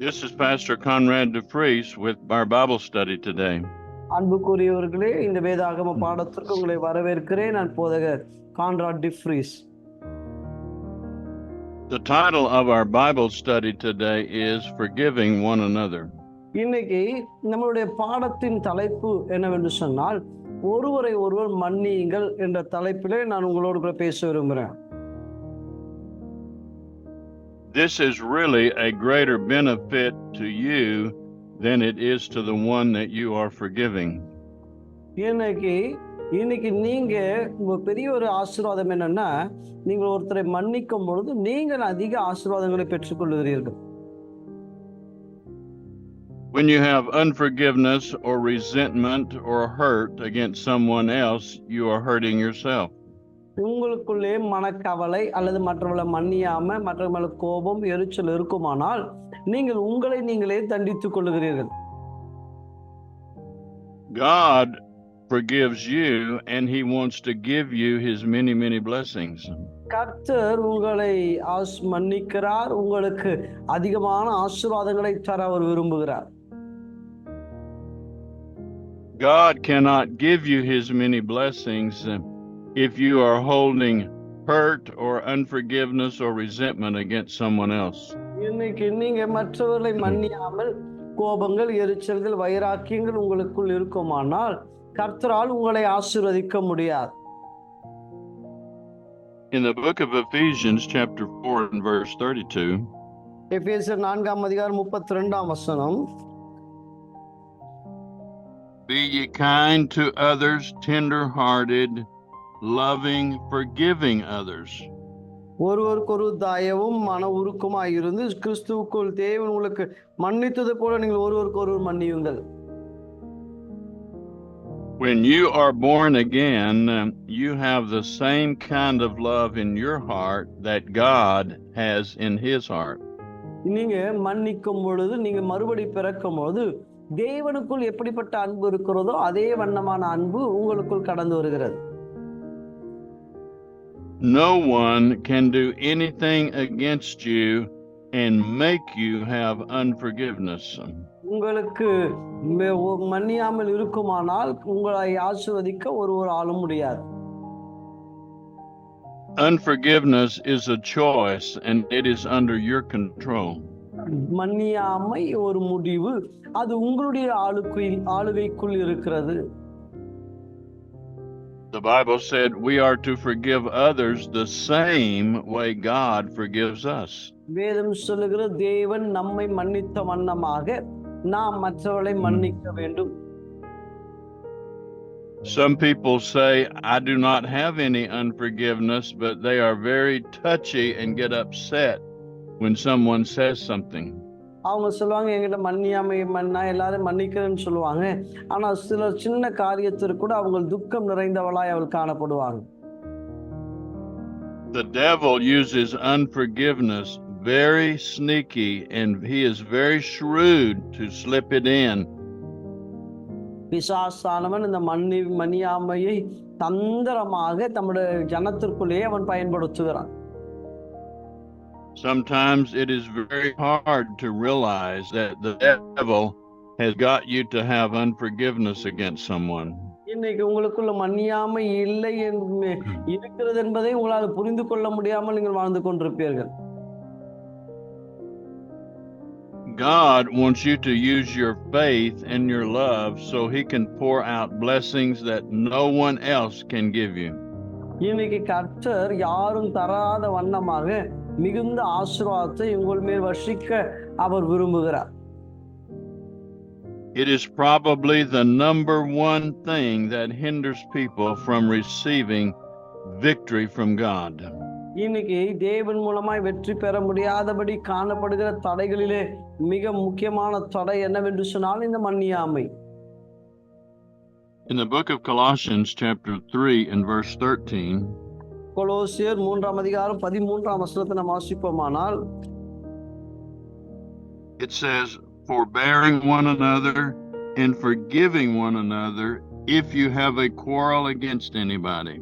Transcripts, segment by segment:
This is Pastor Conrad DeFries with our Bible study today. அன்புக்குரியவர்களே, இந்த வேதாகம பாடத்திற்கு உங்களை வரவேற்கிறேன். நான் போதகர் Conrad டிஃப்ரீஸ். The title of our Bible study today is Forgiving One Another. இன்னைக்கு நம்மளுடைய பாடத்தின் தலைப்பு என்னவென்று சொன்னால், ஒருவரை ஒருவர் மன்னியுங்கள் என்ற தலைப்பிலே நான் உங்களோடு கூட பேச விரும்புகிறேன். This is really a greater benefit to you than it is to the one that you are forgiving. இன்னைக்கு நீங்க பெரிய ஒரு ஆசீர்வாதம் என்னன்னா, நீங்கள் ஒருத்தரை மன்னிக்கும் பொழுது நீங்கள் அதிக ஆசீர்வாதங்களை பெற்றுக்கொள்கிறீர்கள். When you have unforgiveness or resentment or hurt against someone else, you are hurting yourself. உங்களுக்குள்ளே மனக்கவலை அல்லது மற்றவர்களை மன்னியாம மற்றவர்களை கோபம் எரிச்சல் இருக்குமானால் நீங்கள் உங்களை நீங்களே தண்டித்துக் கொள்ளுகிறீர்கள். God forgives you and he wants to give you his many blessings. கர்த்தர் உங்களை மன்னிக்கிறார், உங்களுக்கு அதிகமான ஆசீர்வாதங்களை தர அவர் விரும்புகிறார். God cannot give you his many blessings if you are holding hurt or unforgiveness or resentment against someone else. இன்னைக்கு நீங்க மற்றவர்களை மன்னியாமல் கோபங்கள் எரிச்சல்கள் வைராக்கியங்கள் உங்களுக்குள் இருக்குமானால் கர்த்தரால் உங்களை ஆசீர்வதிக்க முடியாது. In the book of Ephesians chapter 4 and verse 32, எபேசியர் 4ஆம் அதிகாரம் 32ஆம் வசனம், Be ye kind to others, tender-hearted, loving, forgiving others. ஒருவருக்கொரு தயவும் மன உருக்கமாய் இருந்து கிறிஸ்துவுக்குள் தேவன் உங்களுக்கு மன்னித்தது போல நீங்கள் ஒருவருக்கொருவர் மன்னியுங்கள். When you are born again, you have the same kind of love in your heart that God has in his heart. நீங்க மன்னிக்கும் பொழுது, நீங்க மறுபடி பிறக்கும் போது தேவனுக்குள் எப்படிப்பட்ட அன்பு இருக்கிறதோ அதே வண்ணமான அன்பு உங்களுக்குள் கடந்து வருகிறது. No one can do anything against you and make you have unforgiveness. உங்களுக்கு மன்னியாமல் இருக்குமானால் உங்களை ஆசீர்வதிக்க ஒரு ஆளும் முடியாது. Unforgiveness is a choice and it is under your control. மன்னியாமை ஒரு முடிவு, அது உங்களுடைய ஆளுகைக்குள் இருக்கிறது. The Bible said we are to forgive others the same way God forgives us. வேதம் சொல்லுகிற தேவன் நம்மை மன்னித்த வண்ணமாக நாம் மற்றவர்களை மன்னிக்க வேண்டும். Some people say, I do not have any unforgiveness, but they are very touchy and get upset when someone says something. அவங்க சொல்லுவாங்க, என்கிட்ட மன்னியாமை நான் எல்லாரும் மன்னிக்கிறேன்னு சொல்லுவாங்க. ஆனா சில சின்ன காரியத்திற்கு கூட அவங்க துக்கம் நிறைந்தவளாய் அவள் காணப்படுவாங்க. The devil uses unforgiveness very sneaky and he is very shrewd to slip it in. பிசாசானவன் இந்த மன்னியாமையை தந்திரமாக தம்முடைய ஜனத்திற்குள்ளே அவன் பயன்படுத்துகிறான். Sometimes it is very hard to realize that the devil has got you to have unforgiveness against someone. இன்னைக்கு உங்களுக்குள்ள மன்னியாமை இல்லை இருக்கிறது என்பதை உங்களால் புரிந்து கொள்ள முடியாமல் நீங்கள் வாழ்ந்து கொண்டிருப்பீர்கள். God wants you to use your faith and your love so he can pour out blessings that no one else can give you. இன்னைக்கு கர்த்தர் யாரும் தராத வண்ணமாக மிகுந்த ஆசீர்வாதத்தை உங்கள் மேல் வர்ஷிக்க அவர் விரும்புகிறார். It is probably the number one thing that hinders people from receiving victory from God. இன்னைக்கு தேவன் மூலமாய் வெற்றி பெற முடியாதபடி காணப்படுகிற தடைகளிலே மிக முக்கியமான தடை என்னவென்று சொன்னால் இந்த மன்னியாமை. In the book of Colossians chapter 3 and verse 13, கொலோசியர் 3ஆம் அதிகாரம் 13ஆம் வசனத்தை நாம் வாசிப்போமானால், it says, forbearing one another and forgiving one another if you have a quarrel against anybody.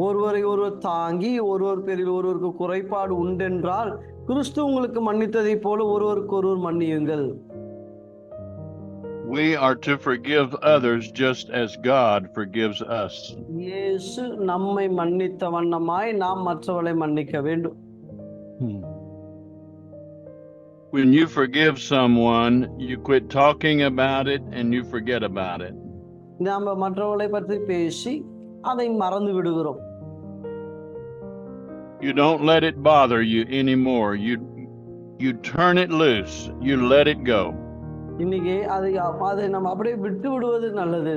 ஒருவரை ஒருவர் தாங்கி ஒருவர் பேரில் ஒருவருக்கு குறைபாடு உண்டென்றால் கிறிஸ்து உங்களுக்கு மன்னித்ததைப் போல ஒருவருக்கொருவர் மன்னியுங்கள். We are to forgive others just as God forgives us. இயேசு நம்மை மன்னித்த வண்ணமாய் நாம் மற்றவர்களை மன்னிக்க வேண்டும். When you forgive someone, you quit talking about it and you forget about it. நாம மற்றவர்களை பற்றி பேசி அதை மறந்து விடுகிறோம். You don't let it bother you anymore. You turn it loose. You let it go. இன்னைக்கு அதை நம்ம அப்படியே விட்டு விடுவது நல்லது.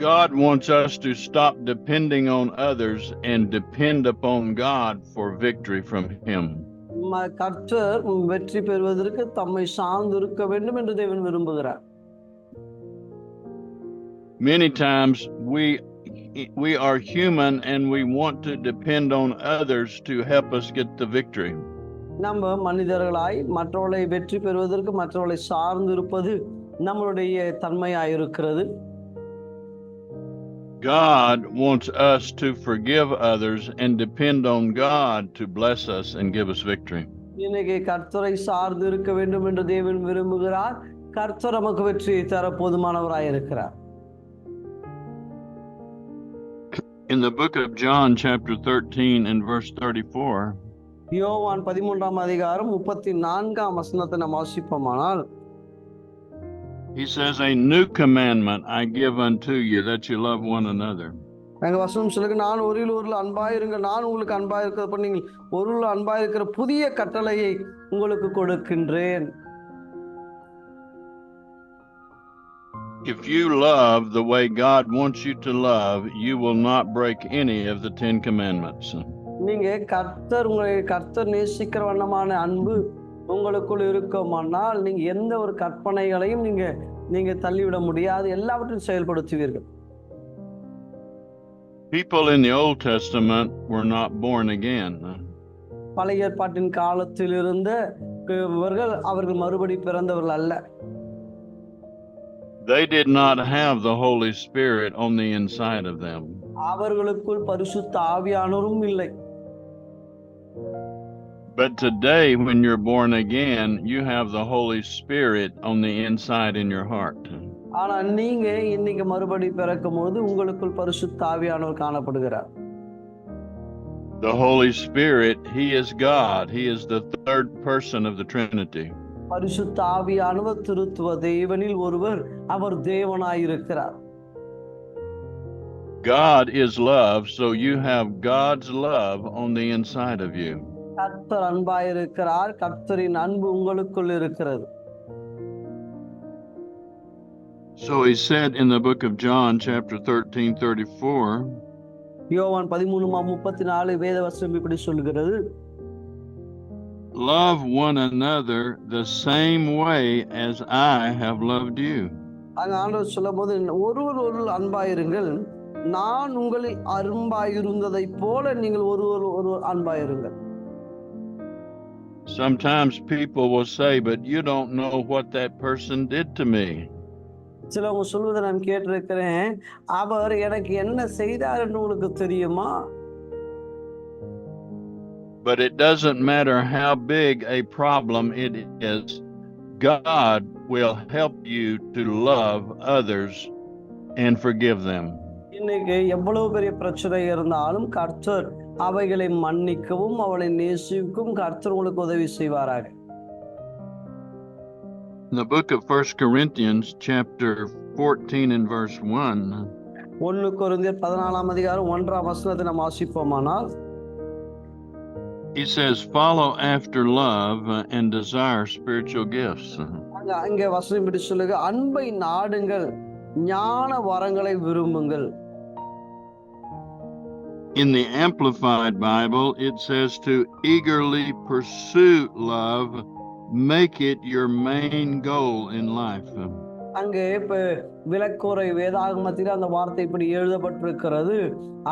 God wants us to stop depending on others and depend upon God for victory from Him. கர்த்தர் வெற்றி பெறுவதற்கு தம்மை சார்ந்து இருக்க வேண்டும் என்று தேவன் விரும்புகிறார். Many times we are human and we want to depend on others to help us get the victory. நம்ம மனிதர்களாய் மற்றவர்களை வெற்றி பெறுவதற்கு மற்றவர்களை சார்ந்து இருப்பது நம்மளுடைய தன்மையாயிருக்கிறது. God wants us to forgive others and depend on God to bless us and give us victory. இன்னைக்கு கர்த்தரை சார்ந்து இருக்க வேண்டும் என்று தேவன் விரும்புகிறார். கர்த்தர் நமக்கு வெற்றியை தர போதுமானவராய் இருக்கிறார். In the book of John chapter 13 and verse 34, யோவான் 13ஆம் அதிகாரம் 34ஆம் வசனத்தை நாம் வாசிப்போமானால், he says, a new commandment I give unto you, that you love one another. எங்க வசனம் சொல்லுங்க, நான் ஒருவரில் அன்பாயிருங்க, நான் உங்களுக்கு அன்பாயிருக்கிறப்ப நீங்கள் ஒருவரில் அன்பாயிருக்கிற புதிய கட்டளையை உங்களுக்கு கொடுக்கின்றேன். If you love the way God wants you to love, you will not break any of the 10 commandments. நீங்க கர்த்தர் நேசிக்கிற வண்ணமான அன்பு உங்களுக்குள் இருக்குமானால் நீங்க எந்த ஒரு கற்பனைகளையும் நீங்க தள்ளிவிட முடியாது, எல்லாவற்றையும் செயல்படுத்துவீர்கள். People in the Old Testament were not born again. பழைய ஏற்பாட்டின் காலத்தில் இருந்த அவர்கள் மறுபடி பிறந்தவர்கள் அல்ல. They did not have the Holy Spirit on the inside of them. அவர்களுக்குள் பரிசுத்த ஆவியானவரும் இல்லை. But today, when you're born again, you have the Holy Spirit on the inside in your heart. ஆனா நீங்க இன்னைக்கு மறுபடி பிறக்கும்போது உங்களுக்குள் பரிசுத்த ஆவியானவர் காணப்படுகிறார். The Holy Spirit, He is God. He is the third person of the Trinity. பரிசுத்த ஆவியானவர் திருத்துவ தேவனில் ஒருவர், அவர் தேவனாயிருக்கிறார். God is love, so you have God's love on the inside of you. கர்த்தர் அன்பாயிருக்கிறார், கர்த்தரின் அன்பு உங்களுக்குள் இருக்கிறது. So he said in the book of John chapter 13:34, யோவான் 13:34 வேத வசனம் இப்படி சொல்கிறது, love one another the same way as I have loved you. அங்க ஆண்டவர் சொல்லும்போது, ஒருவர் அன்பாயிருங்கள், நான் உங்களில் அன்பாயிருந்ததை போல நீங்கள் ஒருவர் அன்பாயிருங்கள். Sometimes people will say, but you don't know what that person did to me. சிலவங்க சொல்வதை நான் கேட்டிருக்கிறேன், அவர் எனக்கு என்ன செய்தார் என்று உங்களுக்கு தெரியுமா? But it doesn't matter how big a problem it is, God will help you to love others and forgive them. இன்னைக்கு எவ்வளவு பெரிய பிரச்சனை இருந்தாலும் கர்த்தர் அவைகளை மன்னிக்கவும் அவளை நேசிக்கவும் கர்த்தர் உங்களுக்கு உதவி செய்வாராக. In the book of 1 Corinthians chapter 14 and verse 1, 1 கொரிந்தியர் 14ஆம் அதிகாரம் 1ஆம் வசனத்தை நாம் வாசிப்போமானால், he says, follow after love and desire spiritual gifts. அங்கே வசனம் இப்படி சொல்லுங்க, அன்பை நாடுங்கள், ஞான வரங்களை விரும்புங்கள். In the Amplified Bible, it says to eagerly pursue love, make it your main goal in life. அங்கே இப்ப விளக்குரை வேதாகமத்தில் அந்த வார்த்தை இப்படி எழுதப்பட்டிருக்கிறது,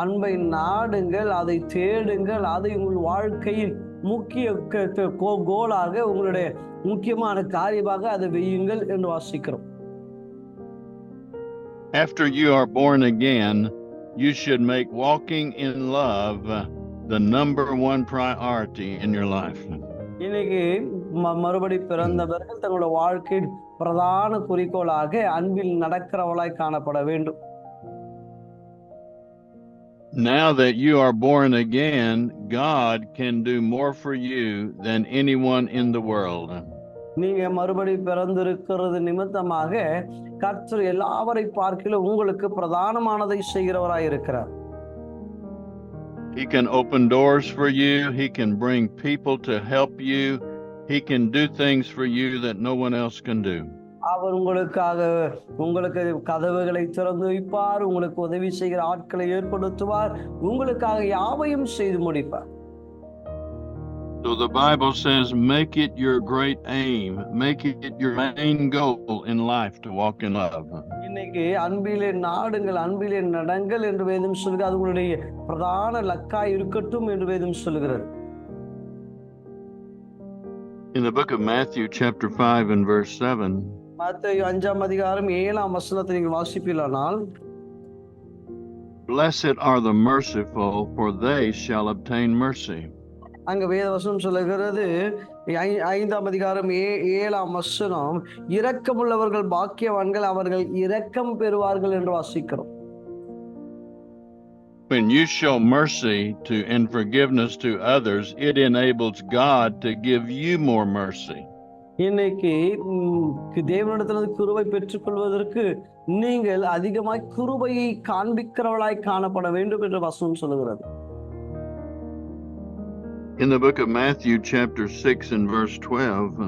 அன்பை நாடுங்கள், அதை தேடுங்கள், அதை உங்கள் வாழ்க்கையின் முக்கிய கோலாக, உங்களுடைய முக்கியமான காரியமாக அதை வையுங்கள் என்று வாசிக்கிறோம். After you are born again, you should make walking in love the number one priority in your life. இன்னைக்கு மறுபடி பிறந்தவர்கள் தங்களோட வாழ்க்கையின் பிரதான குறிக்கோளாக அன்பில் நடக்கிறவளாய் காணப்பட வேண்டும். Now that you are born again, God can do more for you than anyone in the world. நீங்க மறுபடி பிறந்திருக்கிறது நிமித்தமாக கர்த்தர் எல்லாவரை பார்க்கிலும் உங்களுக்கு பிரதானமானதை செய்கிறவராய் இருக்கிறார். He can open doors for you. He can bring people to help you. He can do things for you that no one else can do. அவர் உங்களுக்கு கதவுகளை திறந்து வைப்பார், உங்களுக்கு உதவி செய்கிற ஆட்களை ஏற்படுத்துவார், உங்களுக்காக யாவையும் செய்து முடிப்பார். So the Bible says, make it your great aim, make it your main goal in life to walk in love. இன்னைக்கு அன்பிலே நாடுங்கள், அன்பிலே நடங்கள் என்று வேதம் சொல்கிறது. அது உங்களுடைய பிரதான லக்காய் இருக்கட்டும் என்று வேதம் சொல்கிறது. In the book of Matthew chapter 5 and verse 7, மத்தேயு 5ஆம் அதிகாரம் 7ஆம் வசனத்தை நீங்கள் வாசிப்பீர்களானால், blessed are the merciful, for they shall obtain mercy. அங்க வேத வசனம் சொல்லுகிறது, 5ஆம் அதிகாரம் 7ஆம் வசனம், இரக்கமுள்ளவர்கள் பாக்கியவான்கள், அவர்கள் இரக்கம் பெறுவார்கள் என்று வாசிக்கிறோம். When you show mercy to and forgiveness to others, it enables God to give you more mercy. இன்னைக்கு தேவனிடத்திலிருந்து கிருபை பெற்றுக்கொள்வதற்கு நீங்கள் அதிகமாய் கிருபையை காண்பிக்கிறவளாய் காணப்பட வேண்டும் என்று வசனம் சொல்லுகிறது. In the book of Matthew chapter 6 and verse 12,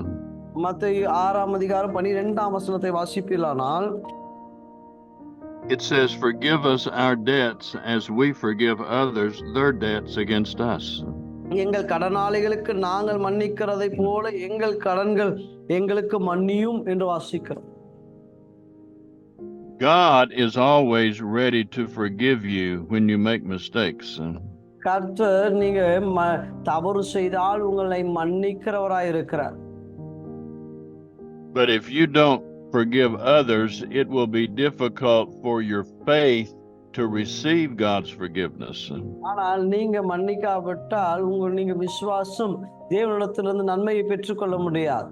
மத்தேயு 6ஆம் அதிகாரம் 12ஆம் வசனத்தை வாசிப்பீர்களானால், it says, forgive us our debts as we forgive others their debts against us. எங்கள் கடனாளிகளுக்கு நாங்கள் மன்னிக்கிறதை போல எங்கள் கடன்கள் எங்களுக்கு மன்னியும் என்று வாசிக்கிறோம். God is always ready to forgive you when you make mistakes. கர்த்தர் நீங்க தவறு செய்தால் உங்களை மன்னிக்கிறவராய் இருக்கிறார். But if you don't forgive others, it will be difficult for your faith to receive God's forgiveness. ஆனால் நீங்க மன்னிக்காவிட்டால் நீங்க விசுவாசம் தேவனிடத்திலிருந்து நன்மையை பெற்றுக்கொள்ள முடியாது.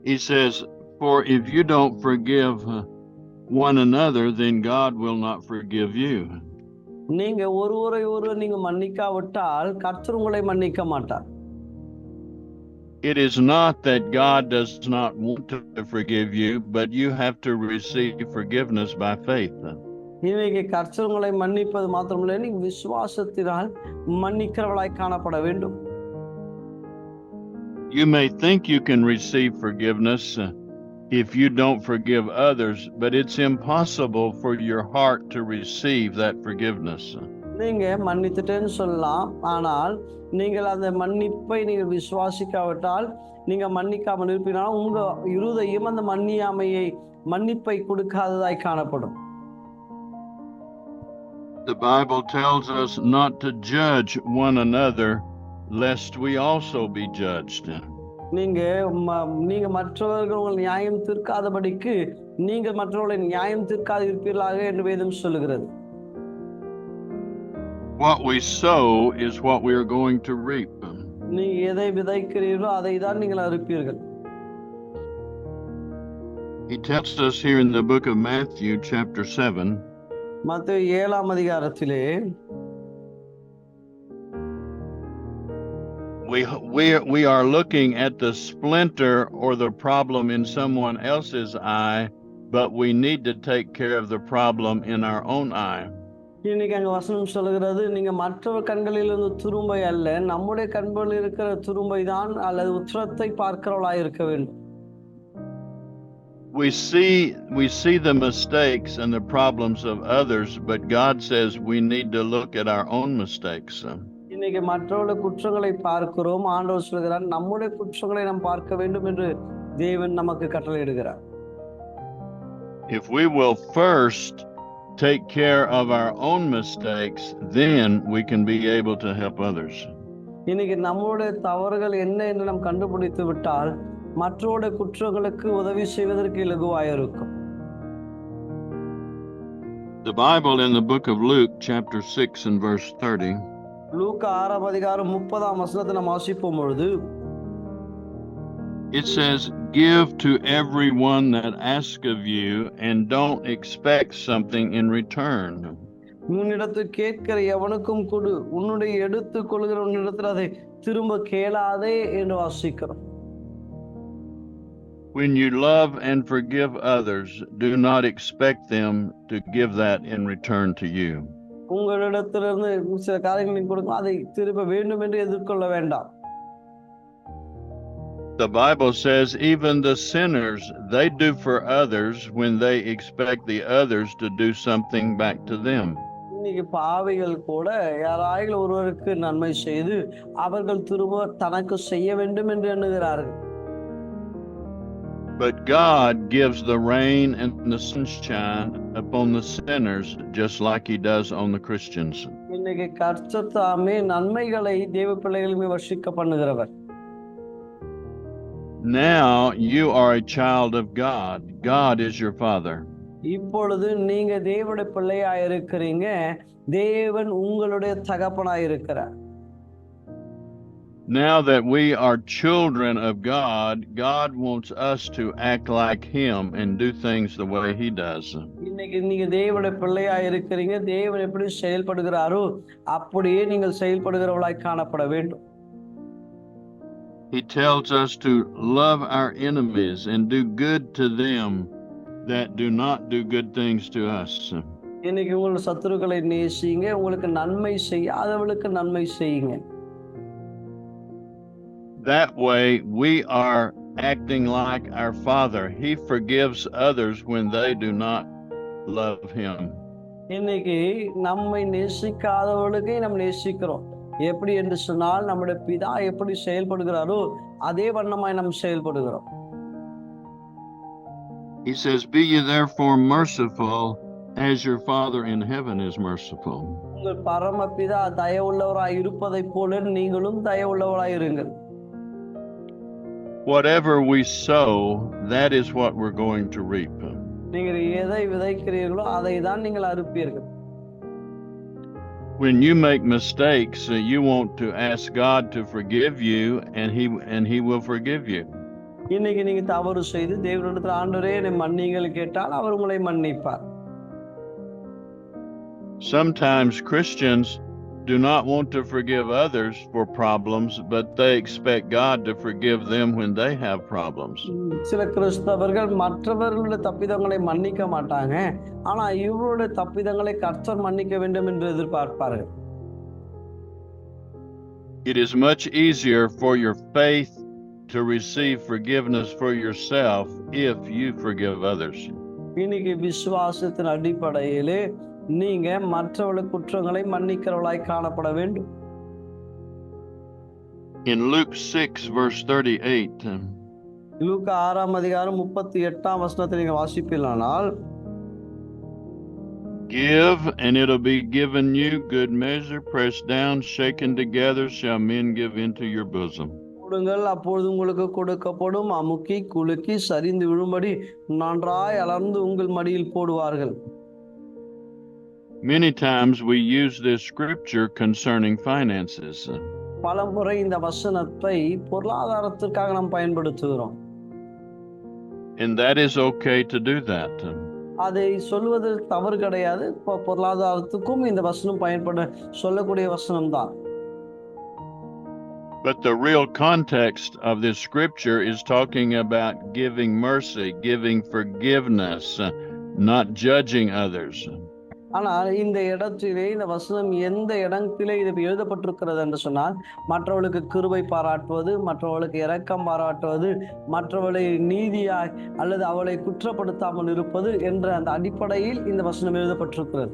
He says, for if you don't forgive one another, then God will not forgive you. நீங்க ஒருவரை நீங்க மன்னிக்காவிட்டால் கர்த்தர் உங்களை மன்னிக்க மாட்டார். It is not that God does not want to forgive you, but you have to receive forgiveness by faith. இன்னைக்கு கர்த்தர் உங்களை மன்னிப்பது மாத்திரமல்ல, நீங்க விசுவாசத்தினால் மன்னிக்கிறவளாய் காணப்பட வேண்டும். You may think you can receive forgiveness if you don't forgive others, but it's impossible for your heart to receive that forgiveness. நீங்க மன்னித்துட்டேன்னு சொல்லலாம், ஆனால் நீங்கள் அந்த மன்னிப்பை நீங்கள் விசுவாசிக்காவிட்டால், நீங்க மன்னிக்காமல் இருப்பினால் உங்க இருதயம் அந்த மன்னிப்பை கொடுக்காததாய் காணப்படும். The Bible tells us not to judge one another lest we also be judged. நீங்க மற்றவர்கள் உங்கள் நியாயம் தீர்க்காதபடிக்கு நீங்கள் மற்றவர்களை நியாயம் தீர்க்காது இருப்பீர்களாக என்று வேதம் சொல்லுகிறது. What we sow is what we are going to reap. நீங்க எதை விதைக்கிறீர்களோ அதை தான் நீங்கள் அறுப்பீர்கள். He tells us here in the book of Matthew chapter 7, மத்தேயு 7ஆம் அதிகாரத்திலே, we are looking at the splinter or the problem in someone else's eye, but we need to take care of the problem in our own eye. இன்னைக்கு அங்க வசனம் சொல்லுகிறது, நீங்க மற்றவர் கண்களில் இருந்து துரும்பை அல்ல, நம்முடைய கண்களில் இருக்கிற துரும்பை தான் அல்லது உத்திரத்தை பார்க்கிறவளாய் இருக்க வேண்டும். We see the mistakes and the problems of others, but God says we need to look at our own mistakes. இன்னைக்கு மற்றவர்களுடைய குற்றங்களை பார்க்கிறோம், ஆண்டவர் சொல்கிறார் நம்முடைய குற்றங்களை நாம் பார்க்க வேண்டும் என்று தேவன் நமக்கு கட்டளையிடுகிறார். If we will first take care of our own mistakes, then we can be able to help others. இன்னைக்கு நம்மளுடைய தவறுகள் என்ன என்று நாம் கண்டுபிடித்து விட்டால் மற்றவருடைய குற்றங்களுக்கு உதவி செய்வதற்கு இலகுவாக இருக்கும். The Bible in the book of Luke, chapter 6 and verse 30, லூக்கா 6ஆம் அதிகாரம் 30ஆம் வசனத்தை நாம் வாசிப்போம் பொழுது it says, "Give to everyone that asks of you, and don't expect something in return." உன்னிடத்து கேட்கிற எவனுக்கும் கொடு, உன்னுடைய எடுத்துக் கொள்கிற உன்னிடத்தில் அதை திரும்ப கேளாதே என்று வாசிக்கிறோம். When you love and forgive others, do not expect them to give that in return to you. உங்களிடத்திலிருந்து சில காரியங்களை கொடுக்கும், அதை திரும்ப வேண்டும் என்று எதிர்கொள்ள வேண்டாம். The Bible says even the sinners, they do for others when they expect the others to do something back to them. இன்னைக்கு பாவிகள் கூட யாராயிலும் ஒருவருக்கு நன்மை செய்து அவர்கள் திரும்ப தனக்கு செய்ய வேண்டும் என்று எண்ணுகிறார்கள். But God gives the rain and the sunshine upon the sinners just like he does on the Christians. இன்னைக்கு கர்த்தர் தாமே நன்மைகளை தேவ பிள்ளைகளுக்கு வர்ஷிக்க பண்ணுகிறவர். Now you are a child of God. God is your father. இப்பொழுது நீங்க தேவனுடைய பிள்ளையாய் இருக்கிறீங்க, தேவன் உங்களுடைய தகப்பனாய் இருக்கிறார். Now that we are children of God, God wants us to act like him and do things the way he does. இன்னைக்கு நீங்க தேவனுடைய பிள்ளையாய் இருக்கிறீங்க, தேவன் எப்படி செயல்படுகிறாரோ அப்படியே நீங்கள் செயல்படுகிறவர்களாய் காணப்பட வேண்டும். He tells us to love our enemies and do good to them that do not do good things to us. இன்னைக்கு உங்கள் சத்துருக்களை நேசிங்க, உங்களுக்கு நன்மை செய்யாதவர்களுக்கு நன்மை செய்யுங்க. That way we are acting like our Father. He forgives others when they do not love him. இன்னைக்கு நம்மை நேசிக்காதவர்களுக்கு நம்ம நேசிக்கிறோம். எப்படி என்று சொன்னால் நம்முடைய பிதா எப்படி செயல்படுகிறாரோ அதே வண்ணமாய் நாம் செயல்படுகிறோம். He says, "Be ye therefore merciful as your Father in heaven is merciful." உங்கள் பரமபிதா தயவுள்ளவராய் இருப்பதைப் போல நீங்களும் தயவுள்ளவராய் இருங்கள். Whatever we sow, that is what we're going to reap. நீங்கள் எதை விதைக்கிறீர்களோ அதை தான் நீங்கள் அறுப்பீர்கள். When you make mistakes, you want to ask God to forgive you, and he will forgive you. இன்னைக்கு நீங்க தவறு செய்து தேவனிடத்தில் ஆண்டவரே என்னை மன்னிங்கள் கேட்டால் அவர் உங்களை மன்னிப்பார். Sometimes Christians do not want to forgive others for problems, but they expect God to forgive them when they have problems. சில கிறிஸ்தவர்கள் மற்றவர்களுடைய தப்பிதங்களை மன்னிக்க மாட்டாங்க, ஆனா இவருடைய தப்பிதங்களை கர்த்தர் மன்னிக்க வேண்டும் என்று எதிர்பார்ப்பார்கள். It is much easier for your faith to receive forgiveness for yourself if you forgive others. இன்னைக்கு விசுவாசத்தின் அடிப்படையிலே நீங்க மற்றவர்களுடைய குற்றங்களை மன்னிக்கிறவர்களாய் காணப்பட வேண்டும். In Luke 6 verse 38, லூக்கா 6ஆம் அதிகாரம் 38ஆம் வசனத்தை நீங்க வாசிப்பீர்களானால், "Give, and it'll be given you, good measure, pressed down, shaken together, shall men give into your bosom." கொடுங்கள், அப்பொழுது உங்களுக்கு கொடுக்கப்படும், அமுக்கி குலுக்கி சரிந்து விழும்படி நன்றாய் அளந்து உங்கள் மடியில் போடுவார்கள். Many times we use this scripture concerning finances. பலமுறை இந்த வசனத்தை பொருளாதாரத்திற்காக நாம் பயன்படுத்துகிறோம். And that is okay to do that. அதை சொல்வது தவறு கிடையாது. பொருளாதாரத்துக்கும் இந்த வசனம் பயன்பட சொல்லக்கூடிய வசனம் தான். But the real context of this scripture is talking about giving mercy, giving forgiveness, not judging others. ஆனால் இந்த இடத்திலே இந்த வசனம் எந்த இடத்திலே இது எழுதப்பட்டிருக்கிறது என்று சொன்னால், மற்றவர்களுக்கு கிருபை பாராட்டுவது, மற்றவர்களுக்கு இரக்கம் பாராட்டுவது, மற்றவர்களை நீதியாய் அல்லது அவளை குற்றப்படுத்தாமல் இருப்பது என்ற அந்த அடிப்படையில் இந்த வசனம் எழுதப்பட்டிருக்கிறது.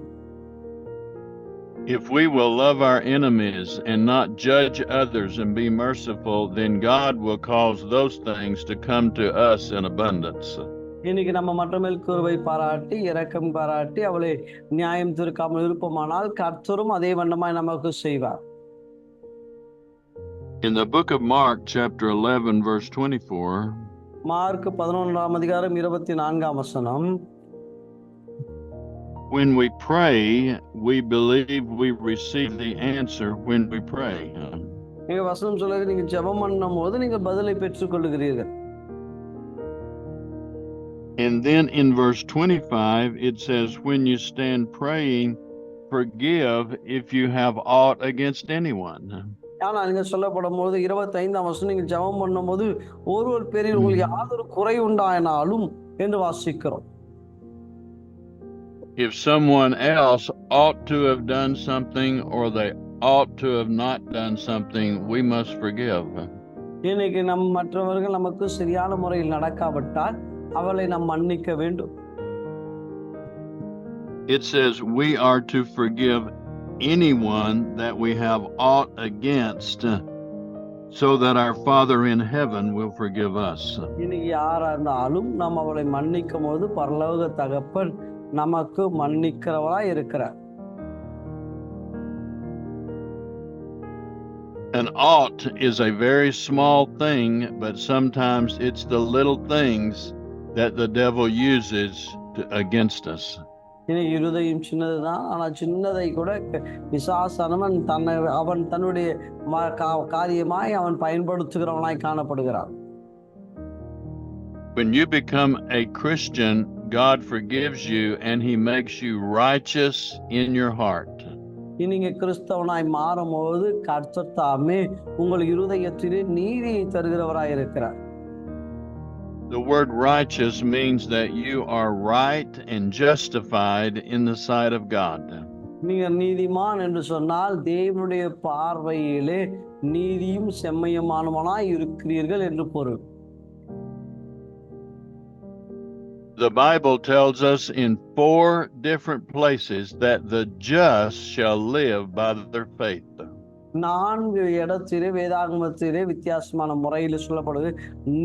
If we will love our enemies and not judge others and be merciful, then God will cause those things to come to us in abundance. இன்னைக்கு நம்ம மற்றமேல் கிருபை பாராட்டி இரக்கம் பாராட்டி அவளை நியாயம் தீர்க்காமல் இருப்போமானால் கர்த்தரும் அதே வண்ணமாய் நமக்கு செய்வார். In the book of Mark chapter 11 verse 24, mark 11ஆம் அதிகாரம் 24ஆம் வசனம், when we pray, we believe we receive the answer when we pray. நீங்க வசனம் சொல்லுங்க, நீங்க ஜெபம் பண்ணும் போது நீங்க பதிலை பெற்றுக் கொள்ளுகிறீர்கள். And then in verse 25 it says, when you stand praying, forgive if you have aught against anyone. ஆனா நீங்க சொல்லப்படும் போது 25ஆம் வசனம், நீங்க ஜெபம் பண்ணும் போது ஒருவர் பேரில் உங்களுக்கு யாதொரு குறை உண்டாயினாலும் என்று வாசிக்கிறோம். If someone else ought to have done something or they ought to have not done something, we must forgive. இன்னைக்கு மற்றவர்கள் நமக்கு சரியான முறையில் நடக்காவிட்டால் அவளை நாம் மன்னிக்க வேண்டும். It says we are to forgive anyone that we have aught against, so that our Father in heaven will forgive us. இன்னைக்கு யாரா இருந்தாலும் நாம் அவளை மன்னிக்கும் போது பரலோக தகப்பன் நமக்கு மன்னிக்கிறவராய் இருக்கிறார். An ought is a very small thing, but sometimes it's the little things that the devil uses against us. இன்னைக்கு இருதயம் சின்னதுதான், ஆனா சின்னதை கூட பிசாசானவன் அவன் தன்னுடைய காரியமாய் அவன் பயன்படுத்துகிறவனாய் காணப்படுகிறான். When you become a Christian, God forgives you and he makes you righteous in your heart. நீங்க கிறிஸ்தவனாய் மாறும்போது கர்த்தர் தாமே உங்கள் இருதயத்திலே நீதியை தருகிறவராய் இருக்கிறார். The word righteous means that you are right and justified in the sight of God. நீங்க நீதிமான் என்று சொன்னால் தேவனுடைய பார்வையிலே நீதியும் செம்மையுமானவனாய் இருக்கிறீர்கள் என்று பொருள். The Bible tells us in 4 different places that the just shall live by their faith. 4 இடத்திலே வேதாகமத்திலே வித்தியாசமான முறையில் சொல்லப்படுது,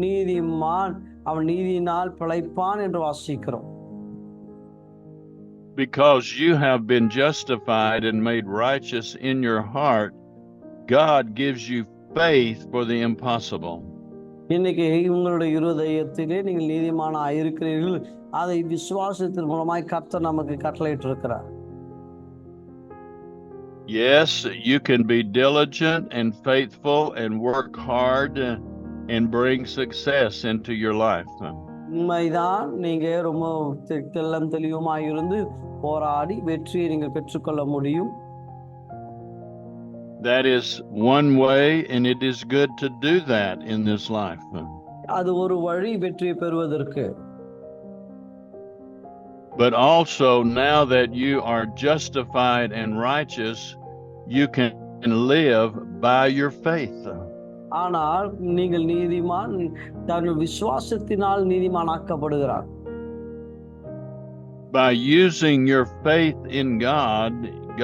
நீதிமான் அவன் நீதியினால் பிழைப்பான் என்று வாசிக்கிறோம். Because you have been justified and made righteous in your heart, God gives you faith for the impossible. இன்னைக்கு உங்களுடைய இருதயத்திலே நீங்கள் நீதிமானாய் இருக்கிறீர்கள், அதை விசுவாசத்தின் மூலமாய் கர்த்தர் நமக்கு கட்டளையிட்டு இருக்கிறார். Yes, you can be diligent and faithful and work hard and bring success into your life. உண்மைதான், நீங்க ரொம்ப தெல்லம் தெளிவுமாய் இருந்து போராடி வெற்றியை நீங்கள் பெற்றுக்கொள்ள முடியும். That is one way, and it is good to do that in this life. அது ஒரு வழி வெற்றி பெறுவதற்கு. But also, now that you are justified and righteous, you can live by your faith. ஆனால் நீங்கள் நீதிமான் தன் விசுவாசத்தினால் நீதிமானாக்கப்படுகிறார். By using your faith in God,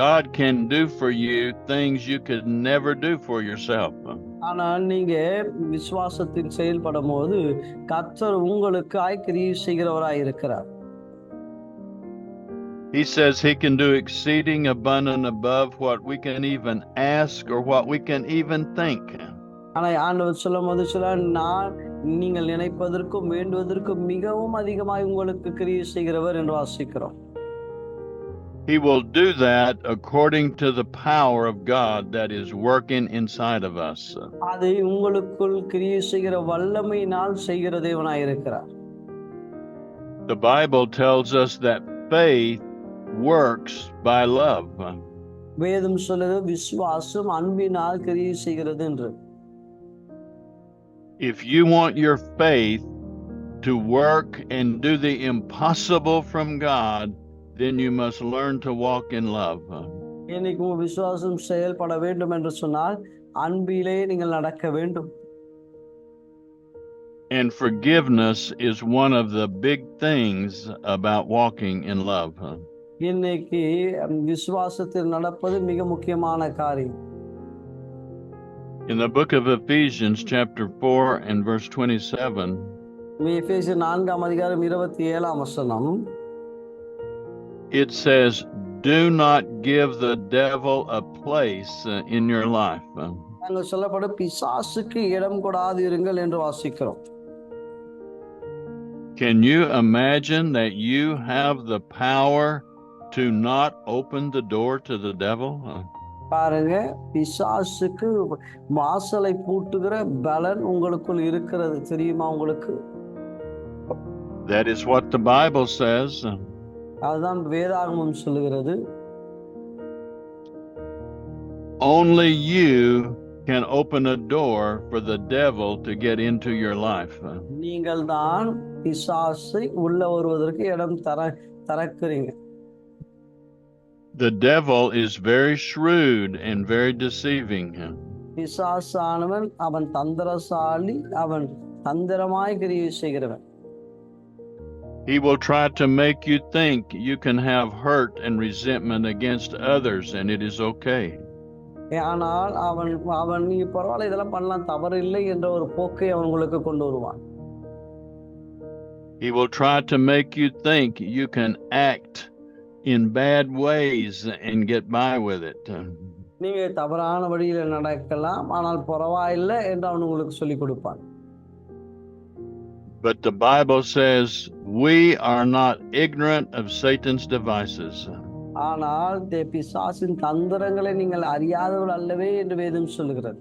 God can do for you things you could never do for yourself. ஆனால் நீங்க விசுவாசத்தில் செயல்படும் போது கர்த்தர் உங்களுக்காய் கிரியை செய்கிறவராய் இருக்கிறார். He says he can do exceeding abundant above what we can even ask or what we can even think. ஆனால் ஆண்டவர் சொல்லும் போது நான் நீங்கள் நினைப்பதற்கும் வேண்டுவதற்கும் மிகவும் அதிகமாய் உங்களுக்கு கிரியை செய்கிறவர் என்று வாசிக்கிறோம். He will do that according to the power of God that is working inside of us. அதை உங்களுக்குள் கிரியை செய்கிற வல்லமையினால் செய்கிற தேவனாய் இருக்கிறார். The Bible tells us that faith works by love. வேதம் சொல்லுது விசுவாசம் அன்பினால் கிரியை செய்கிறது என்று. If you want your faith to work and do the impossible from God, then you must learn to walk in love. இன்னைக்கு உங்கள் விசுவாசம் செயல்பட வேண்டும் என்று சொன்னால் அன்பிலே நீங்கள் நடக்க வேண்டும். And forgiveness is one of the big things about walking in love. இன்னைக்கு விசுவாசத்தில் நடப்பது மிக முக்கியமான காரியம். In the book of Ephesians chapter 4 and verse 27, எபேசியர் 4ஆம் அதிகாரம் 27ஆம் வசனம், it says, do not give the devil a place in your life. அங்க சொல்லப்படும் பிசாசுக்கு இடம் கொடாதிருங்கள் என்று வாசிக்கிறோம். Can you imagine that you have the power to not open the door to the devil? பாருங்க, பிசாசுக்கு வாசலை பூட்டுகிற பலன் உங்களுக்குள் இருக்கிறது தெரியுமா உங்களுக்கு? That is what the Bible says. அதுதான் வேதாகமம் சொல்லுகிறது. Only you can open a door for the devil to get into your life. நீங்கள் தான் பிசாசை உள்ள வருவதற்கு இடம் திறக்கிறீங்க. The devil is very shrewd and very deceiving. பிசாசானவன் அவன் தந்திரசாலி, அவன் தந்திரமாய் கிரியை செய்கிறவன். He will try to make you think you can have hurt and resentment against others and it is okay. ஆனால் அவன் நீ பரவாயில்ல, இதெல்லாம் பண்ணலாம், தவறு இல்லை என்ற ஒரு போக்கை அவன் உங்களுக்கு கொண்டு வருவான். He will try to make you think you can act in bad ways and get by with it. நீங்க தவறான வழியில நடக்கலாம், ஆனால் பரவாயில்லை என்று அவன் உங்களுக்கு சொல்லிக் கொடுப்பான். But the Bible says we are not ignorant of Satan's devices. ஆனால் பிசாசின் தந்திரங்களை நீங்கள் அறியாதவர்கள் அல்லவே என்று வேதம் சொல்லுகிறது.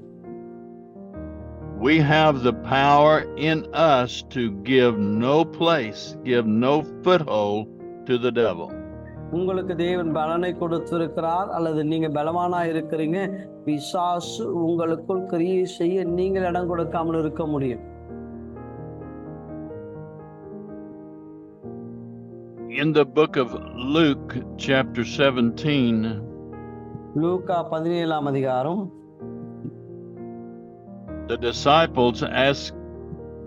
We have the power in us to give no place, give no foothold to the devil. உங்களுக்கு தேவன் பலனை கொடுத்திருக்கிறார், அல்லது நீங்க பலவானா இருக்கிறீங்க, பிசாசு உங்களுக்குள் கிரியை செய்ய நீங்கள் இடம் கொடுக்காமல் இருக்க முடியும். In the book of Luke, chapter 17, லூக்கா 17ஆம் அதிகாரம், the disciples asked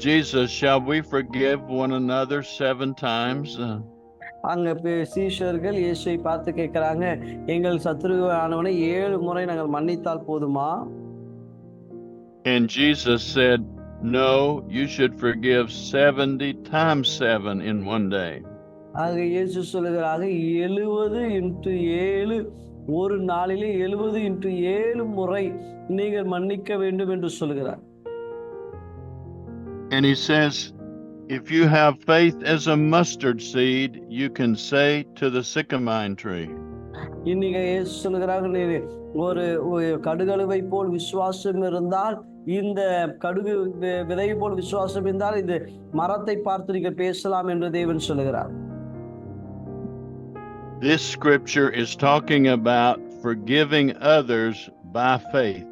Jesus, shall we forgive one another 7 times? அங்க சீஷர்கள் இயேசுவை பார்த்து கேட்கிறாங்க, எங்கள் சத்துருவானவனை 7 முறை நாங்கள் மன்னித்தால் போதுமா? And Jesus said, no, you should forgive 70 times 7 in one day. ஆக இயேசு சொல்லுகிறாங்க, 70 × 7, ஒரு நாளிலே 70 × 7 முறை நீங்கள் மன்னிக்க வேண்டும் என்று சொல்லுகிறார். And he says, if you have faith as a mustard seed, you can say to the sycamore tree. இன்னைக்கு இயேசு சொல்லுகிறாங்க, ஒரு கடுகழுவை போல் விசுவாசம் இருந்தால், இந்த கடுகு விதை போல் விசுவாசம் இருந்தால் இந்த மரத்தை பார்த்து நீங்கள் பேசலாம் என்று தேவன் சொல்லுகிறார். This scripture is talking about forgiving others by faith.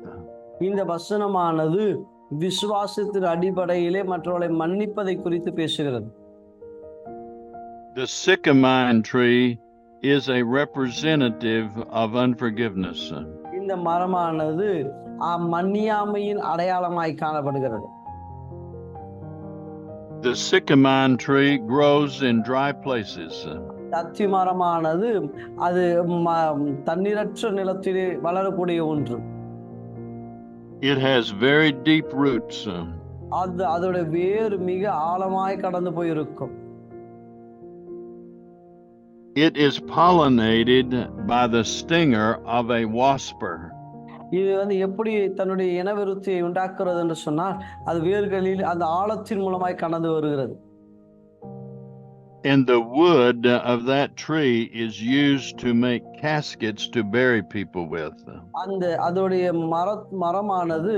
இந்த வசனமானது விசுவாசத்தின் அடிப்படையிலே மற்றவர்களை மன்னிப்பதை குறித்து பேசுகிறது. The sycamore tree is a representative of unforgiveness. இந்த மரமானது மன்னியாமையின் அடையாளமாய் காணப்படுகிறது. The sycamore tree grows in dry places. அத்தி மரமானது அது தண்ணீரற்ற நிலத்திலே வளரக்கூடிய ஒன்று. It has very deep roots. அதோட வேர் மிக ஆழமாய் கடந்து போயிருக்கும். It is pollinated by the stinger of a wasper. இது எப்படி தன்னுடைய இனவிருத்தியை உண்டாக்குறது என்று சொன்னால், அது வேர்களில் அந்த ஆழத்தின் மூலமாய் கடந்து வருகிறது. And the wood of that tree is used to make caskets to bury people with. அதோடைய மரமானது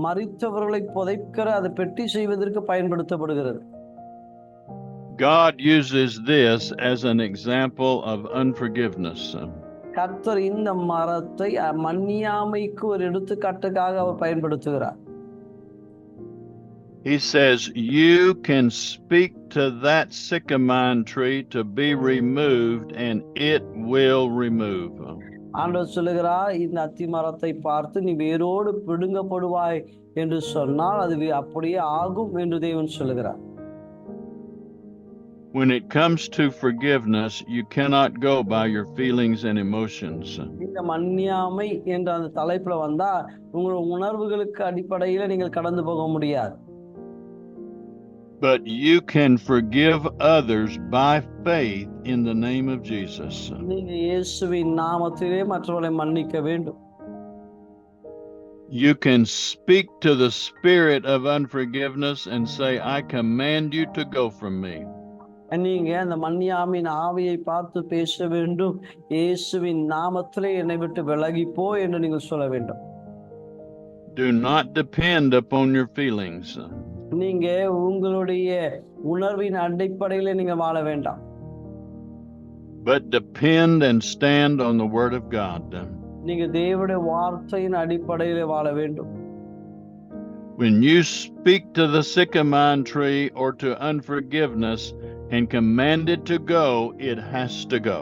மரித்தவர்களை புதைக்கிற அதை பெட்டி செய்வதற்கு பயன்படுத்தப்படுகிறது. God uses this as an example of unforgiveness. கர்த்தர் இந்த மரத்தை மன்னியாமைக்கு ஒரு எடுத்துக்காட்டுக்காக அவர் பயன்படுத்துகிறார். He says, you can speak to that sycamore tree to be removed and it will remove. ஆண்டவர் சொல்லுகிறார், இந்த அத்தி மரத்தை பார்த்து நீ வேரோடு பிடுங்கப்படுவாய் என்று சொன்னால் அது அப்படியே ஆகும் என்று தேவன் சொல்லுகிறார். When it comes to forgiveness, you cannot go by your feelings and emotions. இந்த மன்னியாமை என்ற அந்த தலைப்புல வந்தா உங்கள் உணர்வுகளுக்கு அடிப்படையில நீங்கள் கடந்து போக முடியாது. But you can forgive others by faith in the name of Jesus. நீங்க இயேசுவின் நாமத்திலே மற்றவர்களை மன்னிக்க வேண்டும். You can speak to the spirit of unforgiveness and say, I command you to go from me. நீங்க அந்த மன்னியாமின் ஆவியை பார்த்து பேச வேண்டும். இயேசுவின் நாமத்திலே என்னை விட்டு விலகி போ என்று நீங்கள் சொல்ல வேண்டும். Do not depend upon your feelings. நீங்க உங்களுடைய உணர்வின் அடிப்படையில நீங்க வாழ வேண்டாம். But depend and stand on the word of God. நீங்க தேவனுடைய வார்த்தையின் அடிப்படையில வாழ வேண்டும். When you speak to the sycamore tree or to unforgiveness and command it to go, it has to go.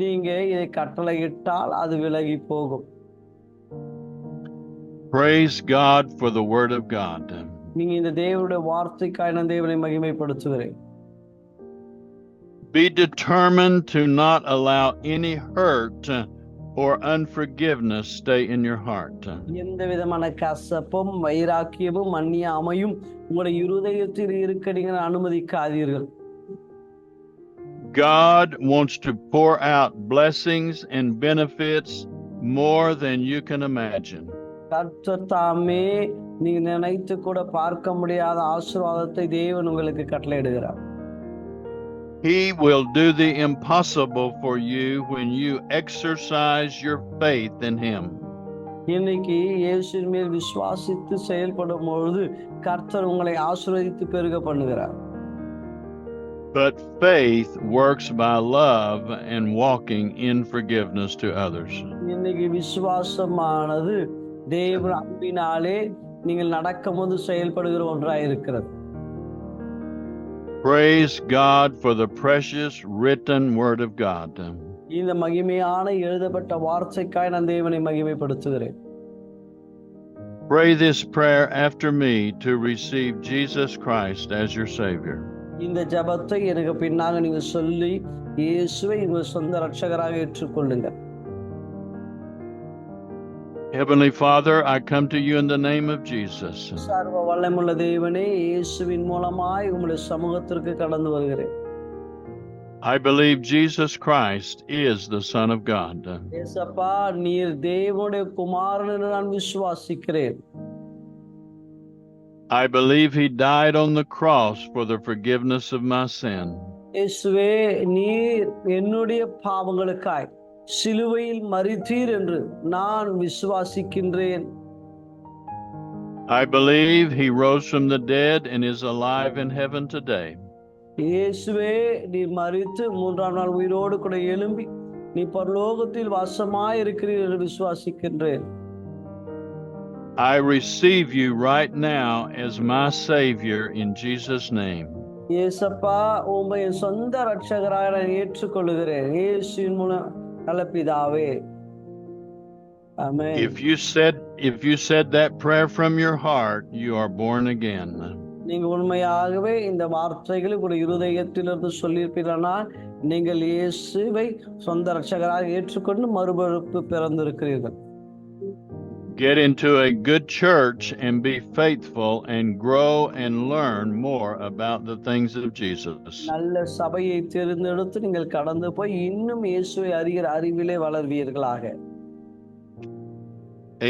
நீங்க இதை கட்டளையிட்டால் அது விலகி போகும். Praise God for the word of God. நீங்க இந்த தேவனுடைய வார்த்தைக்காய் நான் தேவனை மகிமைப்படுத்துகிறேன். Be determined to not allow any hurt or unforgiveness stay in your heart. எந்த விதமான கசப்பும் வைராக்கியமும் மன்னியாமையும் உங்களுடைய இருதயத்தில் இருக்க நீங்கள் அனுமதிக்காதீர்கள். God wants to pour out blessings and benefits more than you can imagine. கர்த்தர் தாமே நீங்க நினைத்து கூட பார்க்க முடியாத ஆசீர்வாதத்தை தேவன் உங்களுக்கு கட்டளையிடுகிறார். He will do the impossible for you when you exercise your faith in Him. இன்னைக்கு இயேசுவின் மேல் விசுவாசித்து செயல்படும் பொழுது கர்த்தர் உங்களை ஆசீர்வதித்து பெருக பண்ணுகிறார். But faith works by love and walking in forgiveness to others. இன்னைக்கு விசுவாசமானது தேவ அன்பினாலே நீங்கள் நடக்கும்போது செயல்படுகிற ஒன்றாய் இருக்கிறது. Praise God for the precious written word of God. இந்த மகிமையான எழுதப்பட்ட வார்த்தைக்காய் நான் தேவனை மகிமைப்படுத்துகிறேன். Pray this prayer after me to receive Jesus Christ as your Savior. இந்த ஜெபத்தை எனக்கு பின்னாக நீங்க சொல்லி இயேசுவை உங்கள் சொந்த இரட்சகராக ஏற்றுக்கொள்ளுங்கள். Heavenly Father, I come to you in the name of Jesus. சர்வ வல்லமையுள்ள தேவனே, இயேசுவின் மூலமாய் உம்முடைய சமூகத்திற்கு கடந்து வருகிறேன். I believe Jesus Christ is the Son of God. இயேசப்பா, நீர் தேவனுடைய குமாரன் என்று நான் விசுவாசிக்கிறேன். I believe he died on the cross for the forgiveness of my sin. இயேசுவே, நீர் என்னுடைய பாவங்களுக்காய் சிலுவையில் மரித்தீர் என்று நான் விசுவாசிக்கின்றேன். I believe he rose from the dead and is alive in heaven today. இயேசுவே, நீ மரித்து மூன்றாம் நாள் உயிரோடு கூட எழும்பி நீ பரலோகத்தில் வாசமாய் இருக்கிறீர் என்று விசுவாசிக்கின்றேன். I receive you right now as my Savior in Jesus' name. இயேசப்பா, உம்மை என் சொந்த இரட்சகராக நான் ஏற்றுக்கொள்கிறேன். இயேசுவின் மூலம் நல்ல பிதாவே. ஆமென். If you said that prayer from your heart, you are born again. நீங்க உண்மையாகவே இந்த வார்த்தைகளை உங்களுடைய இருதயத்திலிருந்து சொல்லியிருப்பீர்களானால் நீங்கள் இயேசுவை சொந்த இரட்சகராக ஏற்றுக்கொண்டு மறுபிறப்பு பிறந்திருக்கிறீர்கள். Get into a good church and be faithful and grow and learn more about the things of Jesus. நல்ல சபையை தேர்ந்தெடுத்து நீங்கள் கடந்து போய் இன்னும் இயேசுவை அறிகிற அறிவிலே வளர்வீர்களாக.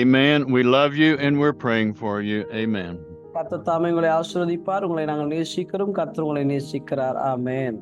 Amen. We love you and we're praying for you. Amen. கர்த்தர் தாமே உங்களை ஆசீர்வதிப்பார். உங்களை நாங்கள் நேசிக்கிறோம். கர்த்தர் உங்களை நேசிக்கிறார். ஆமென்.